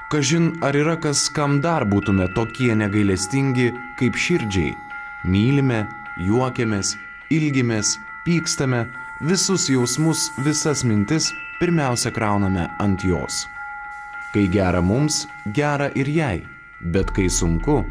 Kažin, ar yra kas, kam dar būtume tokie negailestingi kaip širdžiai. Mylime, juokiamės, ilgimės, pykstame, visus jausmus, visas mintis pirmiausia krauname ant jos. Kai gera mums, gera ir jai, bet kai sunku,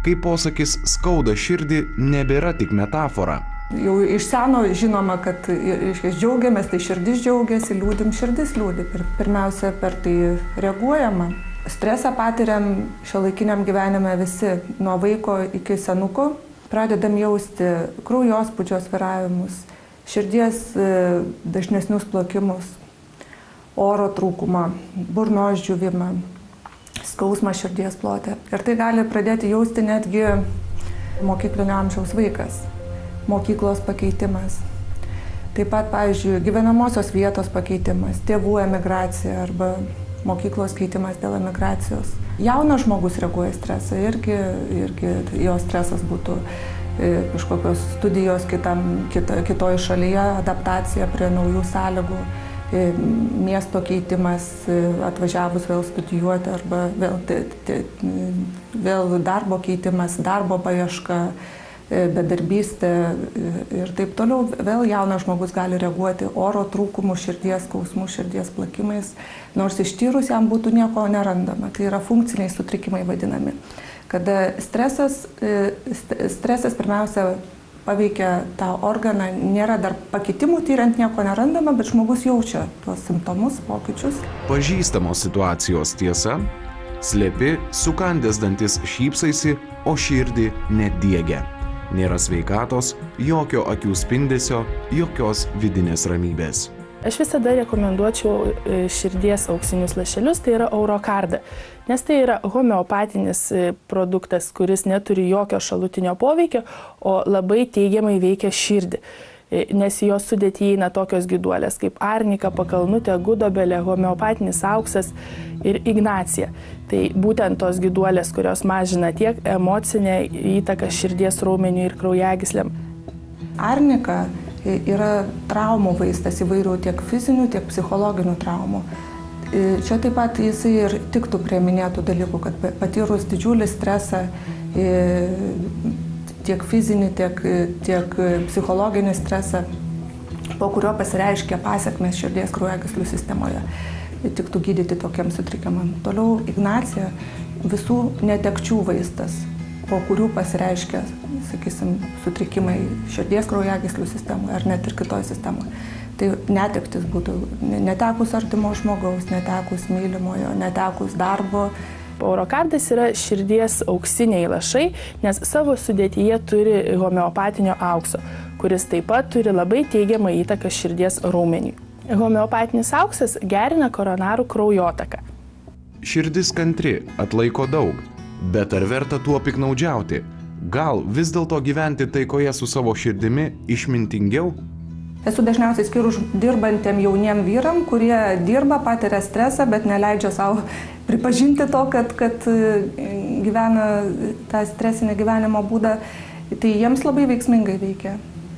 kai posakis skauda širdį, nebėra tik metafora. Jau iš seno žinoma, kad džiaugiamės, tai širdis džiaugiasi, liūdim, širdis liūdi. Pirmiausia, per tai reaguojama. Stresą patiriam šiuolaikiniam gyvenime visi, nuo vaiko iki senuko. Pradedam jausti kraujospūdžio svyravimus, širdies dažnesnius plakimus, oro trūkumą, burnos džiūvimą, skausmą širdies plote. Ir tai gali pradėti jausti netgi mokyklinio amžiaus vaikas. Mokyklos pakeitimas. Taip pat, pavyzdžiui, gyvenamosios vietos pakeitimas, tėvų emigracija arba mokyklos keitimas dėl emigracijos. Jaunas žmogus reaguoja į stresą, irgi jo stresas būtų kažkokios studijos kitoje šalyje, adaptacija prie naujų sąlygų, miesto keitimas, atvažiavus vėl studijuoti arba vėl darbo keitimas, darbo paieška, bedarbystė ir taip toliau. Vėl jaunas žmogus gali reaguoti oro trūkumu, širdies skausmu, širdies plakimais, nors ištyrus jam būtų nieko nerandama. Tai yra funkciniai sutrikimai vadinami. Kada stresas pirmiausia paveikia tą organą, nėra dar pakitimų tyrant, nieko nerandama, bet žmogus jaučia tuos simptomus, pokyčius. Pažįstamos situacijos tiesa, slepi, sukandęs dantis šypsaisi, o širdį net diegia. Nėra sveikatos, jokio akių spindesio, jokios vidinės ramybės. Aš visada rekomenduočiau širdies auksinius lašelius, tai yra Aurokardą, nes tai yra homeopatinis produktas, kuris neturi jokio šalutinio poveikio, o labai teigiamai veikia širdį. Nes jos sudėtyje įeina tokios gyduolės kaip arnika, pakalnutė, gudobelė, homeopatinis auksas ir ignacija. Tai būtent tos gyduolės, kurios mažina tiek emocinę įtaką širdies raumeniui ir kraujagyslėm. Arnika yra traumų vaistas įvairių tiek fizinių, tiek psichologinių traumų. Čia taip pat jisai ir tiktų prie minėtų dalykų, kad patyrus didžiulį stresą, tiek fizinį, tiek psichologinį stresą, po kurio pasireiškia pasekmės širdies kraujagyslių sistemoje, tiktų gydyti tokiam sutrikimam. Toliau ignacija visų netekčių vaistas, po kurių pasireiškia, sakysim, sutrikimai širdies kraujagyslių sistemoje ar net ir kitoje sistemoje. Tai netektis būtų netekus artimo žmogaus, netekus mylimojo, netekus darbo. Aurokardas yra širdies auksiniai lašai, nes savo sudėtyje turi homeopatinio aukso, kuris taip pat turi labai teigiamą įtaką širdies raumeniui. Homeopatinis auksas gerina koronarų kraujotaką. Širdis kantri, atlaiko daug, bet ar verta tuo piknaudžiauti? Gal vis dėlto gyventi taikoje su savo širdimi išmintingiau? Esu dažniausiai skyrus dirbantiem jauniem vyram, kurie dirba, patiria stresą, bet neleidžia savo pripažinti to, kad gyvena tą stresinį gyvenimo būdą. Tai jiems labai veiksmingai veikia.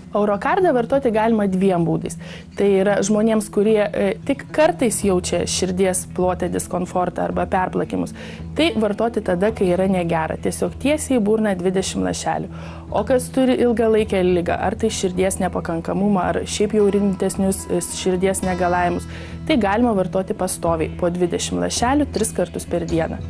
Aurokardą vartoti galima dviem būdais. Tai yra žmonėms, kurie tik kartais jaučia širdies plote diskomfortą arba perplakimus. Tai vartoti tada, kai yra negera, tiesiog tiesiai į burną 20 lašelių. O kas turi ilgalaikę ligą, ar tai širdies nepakankamumą, ar šiaip jau rimtesnius širdies negalavimus, tai galima vartoti pastoviai po 20 lašelių 3 kartus per dieną.